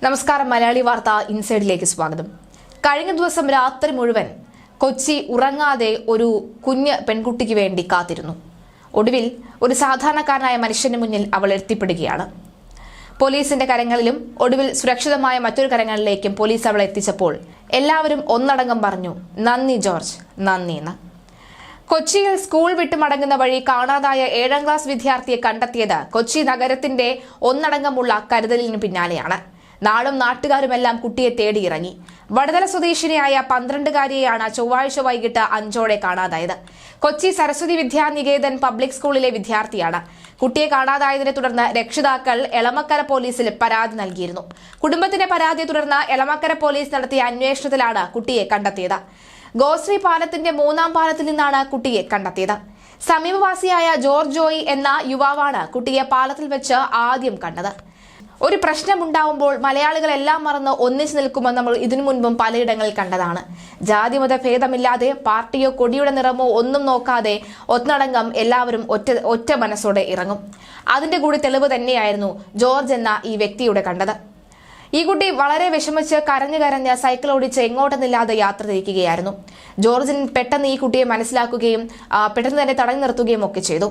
നമസ്കാരം. മലയാളി വാർത്ത ഇൻസൈഡിലേക്ക് സ്വാഗതം. കഴിഞ്ഞ ദിവസം രാത്രി മുഴുവൻ കൊച്ചി ഉറങ്ങാതെ ഒരു കുഞ്ഞ് പെൺകുട്ടിക്ക് വേണ്ടി കാത്തിരുന്നു. ഒടുവിൽ ഒരു സാധാരണക്കാരനായ മനുഷ്യന് മുന്നിൽ അവൾ എത്തിപ്പെടുകയാണ്. പോലീസിന്റെ കരങ്ങളിലും ഒടുവിൽ സുരക്ഷിതമായ മറ്റൊരു കരങ്ങളിലേക്കും പോലീസ് അവളെ എത്തിച്ചപ്പോൾ എല്ലാവരും ഒന്നടങ്കം പറഞ്ഞു, നന്ദി ജോർജ്, നന്ദി എന്ന്. കൊച്ചിയിൽ സ്കൂൾ വിട്ട് മടങ്ങുന്ന വഴി കാണാതായ 7ാം ക്ലാസ് വിദ്യാർത്ഥിയെ കണ്ടെത്തിയത് കൊച്ചി നഗരത്തിന്റെ ഒന്നടങ്കമുള്ള കരുതലിന് പിന്നാലെയാണ്. നാടും നാട്ടുകാരുമെല്ലാം കുട്ടിയെ തേടിയിറങ്ങി. വടതല സ്വദേശിനിയായ 12-കാരിയെയാണ് ചൊവ്വാഴ്ച വൈകിട്ട് 5ഓടെ കാണാതായത്. കൊച്ചി സരസ്വതി വിദ്യാനികേതൻ പബ്ലിക് സ്കൂളിലെ വിദ്യാർത്ഥിയാണ്. കുട്ടിയെ കാണാതായതിനെ തുടർന്ന് രക്ഷിതാക്കൾ എളമക്കര പോലീസിൽ പരാതി നൽകിയിരുന്നു. കുടുംബത്തിന്റെ പരാതിയെ തുടർന്ന് എളമക്കര പോലീസ് നടത്തിയ അന്വേഷണത്തിലാണ് കുട്ടിയെ കണ്ടെത്തിയത്. ഗോശ്രീ പാലത്തിന്റെ 3ാം പാലത്തിൽ നിന്നാണ് കുട്ടിയെ കണ്ടെത്തിയത്. സമീപവാസിയായ ജോർജ് ജോയി എന്ന യുവാവാണ് കുട്ടിയെ പാലത്തിൽ വെച്ച് ആദ്യം കണ്ടത്. ഒരു പ്രശ്നമുണ്ടാവുമ്പോൾ മലയാളികൾ എല്ലാം മറന്ന് ഒന്നിച്ചു നിൽക്കുമെന്ന് നമ്മൾ ഇതിനു മുൻപും പലയിടങ്ങളിൽ കണ്ടതാണ്. ജാതിമത ഭേദമില്ലാതെ പാർട്ടിയോ കൊടിയുടെ നിറമോ ഒന്നും നോക്കാതെ ഒന്നടങ്കം എല്ലാവരും ഒറ്റ മനസ്സോടെ ഇറങ്ങും. അതിന്റെ കൂടി തെളിവ് തന്നെയായിരുന്നു ജോർജ് എന്ന ഈ വ്യക്തിയുടെ കണ്ടത്. ഈ കുട്ടി വളരെ വിഷമിച്ച് കരഞ്ഞ് സൈക്കിൾ ഓടിച്ച് എങ്ങോട്ടെന്നില്ലാതെ യാത്ര തിരിക്കുകയായിരുന്നു. ജോർജിന് പെട്ടെന്ന് ഈ കുട്ടിയെ മനസ്സിലാക്കുകയും പെട്ടെന്ന് തന്നെ തടഞ്ഞു നിർത്തുകയും ഒക്കെ ചെയ്തു.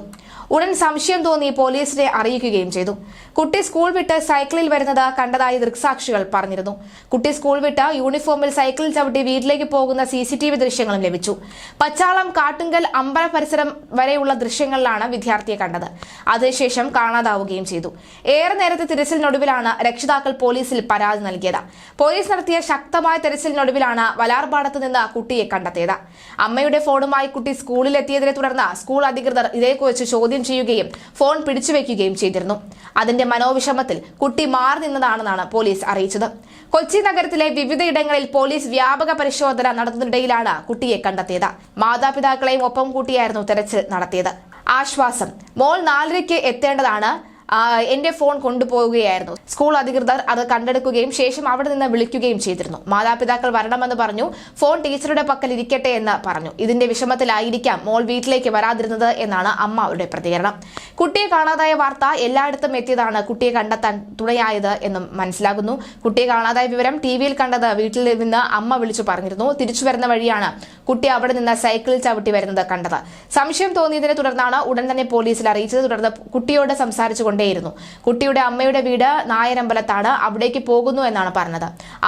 ഉടൻ സംശയം തോന്നി പോലീസിനെ അറിയിക്കുകയും ചെയ്തു. കുട്ടി സ്കൂൾ വിട്ട് സൈക്കിളിൽ വരുന്നത് കണ്ടതായി ദൃക്സാക്ഷികൾ പറഞ്ഞിരുന്നു. കുട്ടി സ്കൂൾ വിട്ട് യൂണിഫോമിൽ സൈക്കിളിൽ ചവിട്ടി വീട്ടിലേക്ക് പോകുന്ന CCTV ദൃശ്യങ്ങളും ലഭിച്ചു. പച്ചാളം, കാട്ടുങ്കൽ, അമ്പല പരിസരം വരെയുള്ള ദൃശ്യങ്ങളിലാണ് വിദ്യാർത്ഥിയെ കണ്ടത്. അതിനുശേഷം കാണാതാവുകയും ചെയ്തു. ഏറെ നേരത്തെ തിരച്ചിലിനൊടുവിലാണ് രക്ഷിതാക്കൾ പോലീസിൽ പരാതി നൽകിയത്. പോലീസ് നടത്തിയ ശക്തമായ തെരച്ചിലിനൊടുവിലാണ് വലാർപാടത്ത് നിന്ന് കുട്ടിയെ കണ്ടെത്തിയത്. അമ്മയുടെ ഫോണുമായി കുട്ടി സ്കൂളിലെത്തിയതിനെ തുടർന്ന് സ്കൂൾ അധികൃതർ ഇതേക്കുറിച്ച് ചോദ്യം ചെയ്യുകയും ഫോൺ പിടിച്ചുവെക്കുകയും ചെയ്തിരുന്നു. അതിന്റെ മനോവിഷമത്തിൽ കുട്ടി മാറി നിന്നതാണെന്നാണ് പോലീസ് അറിയിച്ചത്. കൊച്ചി നഗരത്തിലെ വിവിധയിടങ്ങളിൽ പോലീസ് വ്യാപക പരിശോധന നടത്തുന്നതിനിടയിലാണ് കുട്ടിയെ കണ്ടെത്തിയത്. മാതാപിതാക്കളെയും ഒപ്പം കൂട്ടിയായിരുന്നു തെരച്ചിൽ നടത്തിയത്. ആശ്വാസം, മോൾ 4:30-ക്ക് എത്തേണ്ടതാണ്, എന്റെ ഫോൺ കൊണ്ടുപോവുകയായിരുന്നു. സ്കൂൾ അധികൃതർ അത് കണ്ടെടുക്കുകയും ശേഷം അവിടെ നിന്ന് വിളിക്കുകയും ചെയ്തിരുന്നു. മാതാപിതാക്കൾ വരണമെന്ന് പറഞ്ഞു. ഫോൺ ടീച്ചറുടെ പക്കൽ ഇരിക്കട്ടെ എന്ന് പറഞ്ഞു. ഇതിന്റെ വിഷമത്തിലായിരിക്കാം മോൾ വീട്ടിലേക്ക് വരാതിരുന്നത് എന്നാണ് അമ്മയുടെ പ്രതികരണം. കുട്ടിയെ കാണാതായ വാർത്ത എല്ലായിടത്തും എത്തിയതാണ് കുട്ടിയെ കണ്ടെത്താൻ തുണയായത് എന്നും മനസ്സിലാകുന്നു. കുട്ടിയെ കാണാതായ വിവരം TV-യിൽ കണ്ടത് വീട്ടിൽ നിന്ന് അമ്മ വിളിച്ചു പറഞ്ഞിരുന്നു. തിരിച്ചു വരുന്ന വഴിയാണ് കുട്ടി അവിടെ നിന്ന് സൈക്കിളിൽ ചവിട്ടി വരുന്നത് കണ്ടത്. സംശയം തോന്നിയതിനെ തുടർന്നാണ് ഉടൻ തന്നെ പോലീസിൽ അറിയിച്ചത്. തുടർന്ന് കുട്ടിയോട് സംസാരിച്ചുകൊണ്ട് കുട്ടിയുടെ അമ്മയുടെ വീട് നായരമ്പലത്താണ്, അവിടേക്ക് പോകുന്നു എന്നാണ് പറഞ്ഞത്.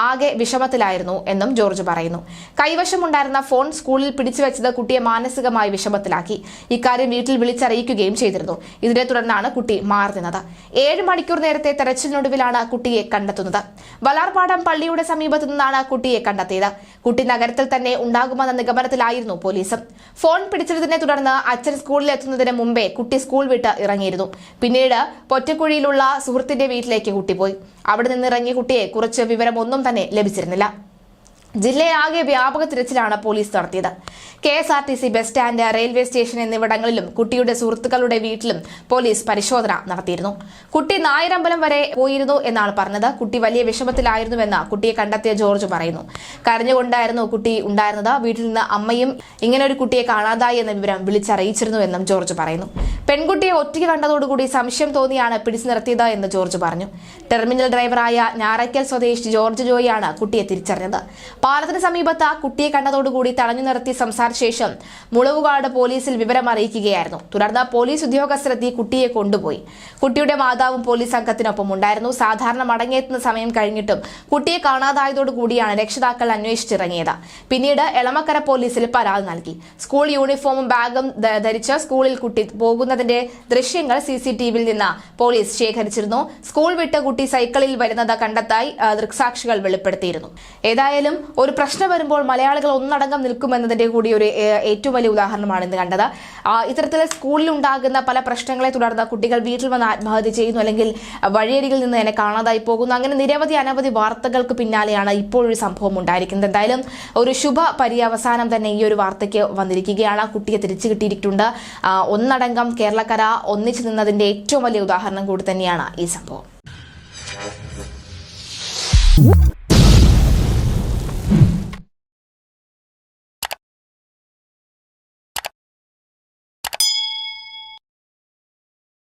ആകെ വിഷമത്തിലായിരുന്നു എന്നും ജോർജ് പറയുന്നു. കൈവശമുണ്ടായിരുന്ന ഫോൺ സ്കൂളിൽ പിടിച്ചുവെച്ചത് കുട്ടിയെ മാനസികമായി വിഷമത്തിലാക്കി. ഇക്കാര്യം വീട്ടിൽ വിളിച്ചറിയിക്കുകയും ചെയ്തിരുന്നു. ഇതിനെ തുടർന്നാണ് കുട്ടി മാറി നിന്നത്. 7 മണിക്കൂർ നേരത്തെ തെരച്ചിലിനൊടുവിലാണ് കുട്ടിയെ കണ്ടെത്തുന്നത്. വലാർപാടം പള്ളിയുടെ സമീപത്തു നിന്നാണ് കുട്ടിയെ കണ്ടെത്തിയത്. കുട്ടി നഗരത്തിൽ തന്നെ ഉണ്ടാകുമെന്ന നിഗമനത്തിലായിരുന്നു പോലീസ്. ഫോൺ പിടിച്ചതിനെ തുടർന്ന് അച്ഛൻ സ്കൂളിൽ എത്തുന്നതിന് മുമ്പേ കുട്ടി സ്കൂൾ വിട്ട് ഇറങ്ങിയിരുന്നു. പിന്നീട് പൊറ്റക്കുഴിയിലുള്ള സുഹൃത്തിന്റെ വീട്ടിലേക്ക് കുട്ടി പോയി. അവിടെ നിന്നിറങ്ങിയ കുട്ടിയെ കുറിച്ച് വിവരമൊന്നും തന്നെ ലഭിച്ചിരുന്നില്ല. ജില്ലയാകെ വ്യാപക തിരച്ചിലാണ് പോലീസ് നടത്തിയത്. KSRTC bus stand, railway station എന്നിവിടങ്ങളിലും കുട്ടിയുടെ സുഹൃത്തുക്കളുടെ വീട്ടിലും പോലീസ് പരിശോധന നടത്തിയിരുന്നു. കുട്ടി നായരമ്പലം വരെ പോയിരുന്നു എന്നാണ് പറഞ്ഞത്. കുട്ടി വലിയ വിഷമത്തിലായിരുന്നുവെന്ന് കുട്ടിയെ കണ്ടെത്തിയ ജോർജ് പറയുന്നു. കരഞ്ഞുകൊണ്ടായിരുന്നു കുട്ടി ഉണ്ടായിരുന്നത്. വീട്ടിൽ നിന്ന് അമ്മയും ഇങ്ങനെ ഒരു കുട്ടിയെ കാണാതായി എന്ന വിവരം വിളിച്ചറിയിച്ചിരുന്നുവെന്നും ജോർജ് പറയുന്നു. പെൺകുട്ടിയെ ഒറ്റയ്ക്ക് കണ്ടതോടുകൂടി സംശയം തോന്നിയാണ് പിടിച്ചു നിർത്തിയത് എന്ന് ജോർജ് പറഞ്ഞു. ടെർമിനൽ ഡ്രൈവറായ ഞാറയ്ക്കൽ സ്വദേശി ജോർജ് ജോയിയാണ് കുട്ടിയെ തിരിച്ചറിഞ്ഞത്. പാലത്തിന് സമീപത്ത് കുട്ടിയെ കണ്ടതോടുകൂടി തടഞ്ഞു നിർത്തി സംസാരിച്ച ശേഷം മുളവുകാട് പോലീസിൽ വിവരം അറിയിക്കുകയായിരുന്നു. തുടർന്ന് പോലീസ് ഉദ്യോഗസ്ഥരെത്തി കുട്ടിയെ കൊണ്ടുപോയി. കുട്ടിയുടെ മാതാവും പോലീസ് സംഘത്തിനൊപ്പം ഉണ്ടായിരുന്നു. സാധാരണ മടങ്ങിയെത്തുന്ന സമയം കഴിഞ്ഞിട്ടും കുട്ടിയെ കാണാതായതോടുകൂടിയാണ് രക്ഷിതാക്കൾ അന്വേഷിച്ചിറങ്ങിയത്. പിന്നീട് എളമക്കര പോലീസിൽ പരാതി നൽകി. സ്കൂൾ യൂണിഫോമും ബാഗും ധരിച്ച് സ്കൂളിൽ കുട്ടി പോകുന്നതിന്റെ ദൃശ്യങ്ങൾ CCTV-യിൽ നിന്ന് പോലീസ് ശേഖരിച്ചിരുന്നു. സ്കൂൾ വിട്ട് കുട്ടി സൈക്കിളിൽ വരുന്നത് കണ്ടെത്തായി ദൃക്സാക്ഷികൾ വെളിപ്പെടുത്തിയിരുന്നു. ഏതായാലും ഒരു പ്രശ്നം വരുമ്പോൾ മലയാളികൾ ഒന്നടങ്കം നിൽക്കുമെന്നതിന്റെ കൂടി ഒരു ഏറ്റവും വലിയ ഉദാഹരണമാണ് ഇന്ന് കണ്ടത്. ഇത്തരത്തിൽ സ്കൂളിൽ ഉണ്ടാകുന്ന പല പ്രശ്നങ്ങളെ തുടർന്ന് കുട്ടികൾ വീട്ടിൽ വന്ന് ആത്മഹത്യ ചെയ്യുന്നു, അല്ലെങ്കിൽ വഴിയരികിൽ നിന്ന് തന്നെ കാണാതായി പോകുന്നു. അങ്ങനെ അനവധി വാർത്തകൾക്ക് പിന്നാലെയാണ് ഇപ്പോഴൊരു സംഭവം ഉണ്ടായിരിക്കുന്നത്. എന്തായാലും ഒരു ശുഭ പര്യവസാനം തന്നെ ഈ ഒരു വാർത്തയ്ക്ക് വന്നിരിക്കുകയാണ്. കുട്ടിയെ തിരിച്ചു കിട്ടിയിട്ടുണ്ട്. ഒന്നടങ്കം കേരളക്കര ഒന്നിച്ചു നിന്നതിന്റെ ഏറ്റവും വലിയ ഉദാഹരണം കൂടി തന്നെയാണ് ഈ സംഭവം.